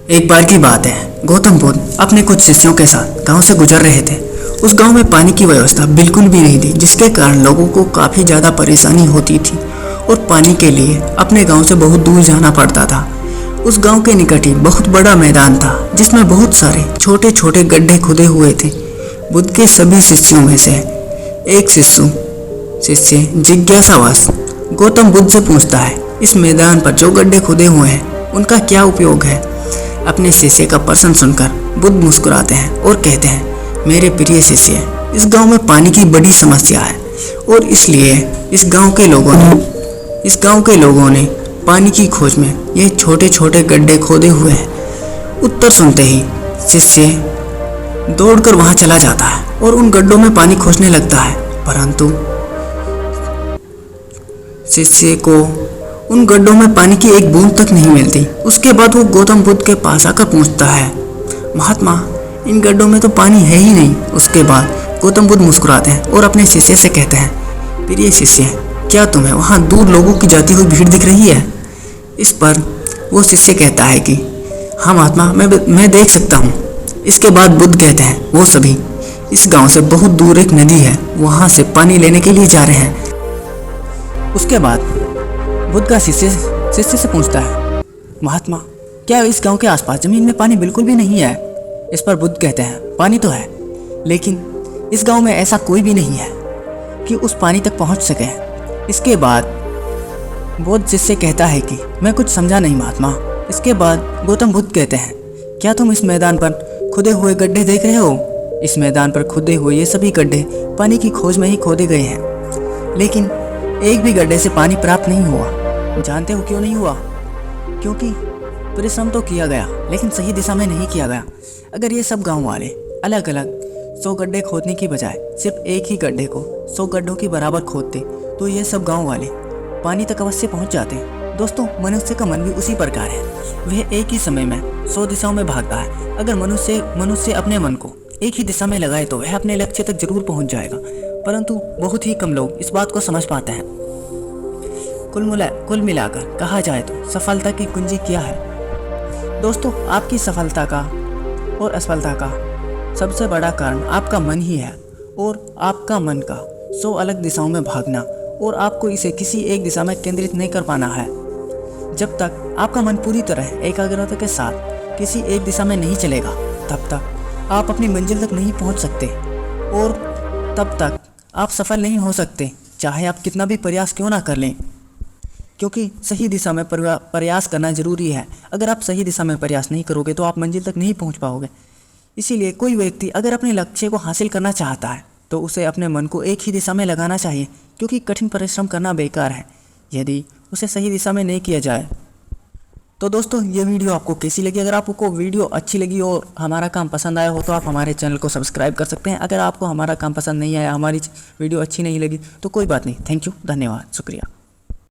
एक बार की बात है, गौतम बुद्ध अपने कुछ शिष्यों के साथ गांव से गुजर रहे थे। उस गांव में पानी की व्यवस्था बिल्कुल भी नहीं थी, जिसके कारण लोगों को काफ़ी ज़्यादा परेशानी होती थी और पानी के लिए अपने गांव से बहुत दूर जाना पड़ता था। उस गांव के निकट ही बहुत बड़ा मैदान था, जिसमें बहुत सारे छोटे छोटे गड्ढे खुदे हुए थे। बुद्ध के सभी शिष्यों में से एक शिष्य जिज्ञासावश गौतम बुद्ध से पूछता है, इस मैदान पर जो गड्ढे खुदे हुए हैं उनका क्या उपयोग है। अपने शिष्य का प्रश्न सुनकर बुद्ध मुस्कुराते हैं और कहते हैं, मेरे प्रिय शिष्य, इस गांव में पानी की बड़ी समस्या है और इसलिए इस गांव के लोगों ने पानी की खोज में ये छोटे छोटे गड्ढे खोदे हुए हैं। उत्तर सुनते ही शिष्य दौड़कर वहां चला जाता है और उन गड्ढों में पानी खोजने लगता है, परंतु शिष्य को उन गड्ढों में पानी की एक बूंद तक नहीं मिलती। उसके बाद वो गौतम बुद्ध के पास आकर पूछता है, महात्मा, इन गड्ढों में तो पानी है ही नहीं। उसके बाद गौतम बुद्ध मुस्कुराते हैं और अपने शिष्य से कहते हैं, प्रिय शिष्य, क्या तुम्हें वहाँ दूर लोगों की जाती हुई भीड़ दिख रही है। इस पर वो शिष्य कहता है कि हाँ महात्मा, मैं देख सकता हूँ। इसके बाद बुद्ध कहते हैं, वो सभी इस गांव से बहुत दूर एक नदी है, वहाँ से पानी लेने के लिए जा रहे हैं। उसके बाद बुद्ध का शिष्य से पूछता है, महात्मा, क्या इस गांव के आसपास जमीन में पानी बिल्कुल भी नहीं है। इस पर बुद्ध कहते हैं, पानी तो है, लेकिन इस गांव में ऐसा कोई भी नहीं है कि उस पानी तक पहुंच सके। इसके बाद बुद्ध शिष्य कहता है कि मैं कुछ समझा नहीं महात्मा। इसके बाद गौतम बुद्ध कहते हैं, क्या तुम इस मैदान पर खुदे हुए गड्ढे देख रहे हो। इस मैदान पर खुदे हुए ये सभी गड्ढे पानी की खोज में ही खोदे गए हैं, लेकिन एक भी गड्ढे से पानी प्राप्त नहीं हुआ। जानते हो क्यों नहीं हुआ? क्योंकि परिश्रम तो किया गया, लेकिन सही दिशा में नहीं किया गया। अगर ये सब गांव वाले अलग अलग 100 गड्ढे खोदने की बजाय सिर्फ एक ही गड्ढे को 100 गड्ढों के बराबर खोदते तो ये सब गांव वाले पानी तक अवश्य पहुंच जाते। दोस्तों, मनुष्य का मन भी उसी प्रकार है। वह एक ही समय में 100 दिशाओं में भागता है। अगर मनुष्य अपने मन को एक ही दिशा में लगाए तो वह अपने लक्ष्य तक जरूर पहुंच जाएगा, परंतु बहुत ही कम लोग इस बात को समझ पाते हैं। कुल मिलाकर कहा जाए तो सफलता की कुंजी क्या है? दोस्तों, आपकी सफलता का और असफलता का सबसे बड़ा कारण आपका मन ही है, और आपका मन का 100 अलग दिशाओं में भागना, और आपको इसे किसी एक दिशा में केंद्रित नहीं कर पाना है। जब तक आपका मन पूरी तरह एकाग्रता के साथ किसी एक दिशा में नहीं चलेगा, तब तक आप अपनी मंजिल तक नहीं पहुंच सकते, और तब तक आप सफल नहीं हो सकते, चाहे आप कितना भी प्रयास क्यों ना कर लें। क्योंकि सही दिशा में प्रयास करना जरूरी है। अगर आप सही दिशा में प्रयास नहीं करोगे तो आप मंजिल तक नहीं पहुंच पाओगे। इसीलिए कोई व्यक्ति अगर अपने लक्ष्य को हासिल करना चाहता है तो उसे अपने मन को एक ही दिशा में लगाना चाहिए, क्योंकि कठिन परिश्रम करना बेकार है यदि उसे सही दिशा में नहीं किया जाए। तो दोस्तों, ये वीडियो आपको कैसी लगी? अगर आपको वीडियो अच्छी लगी और हमारा काम पसंद आया हो तो आप हमारे चैनल को सब्सक्राइब कर सकते हैं। अगर आपको हमारा काम पसंद नहीं आया, हमारी वीडियो अच्छी नहीं लगी, तो कोई बात नहीं। थैंक यू, धन्यवाद, शुक्रिया।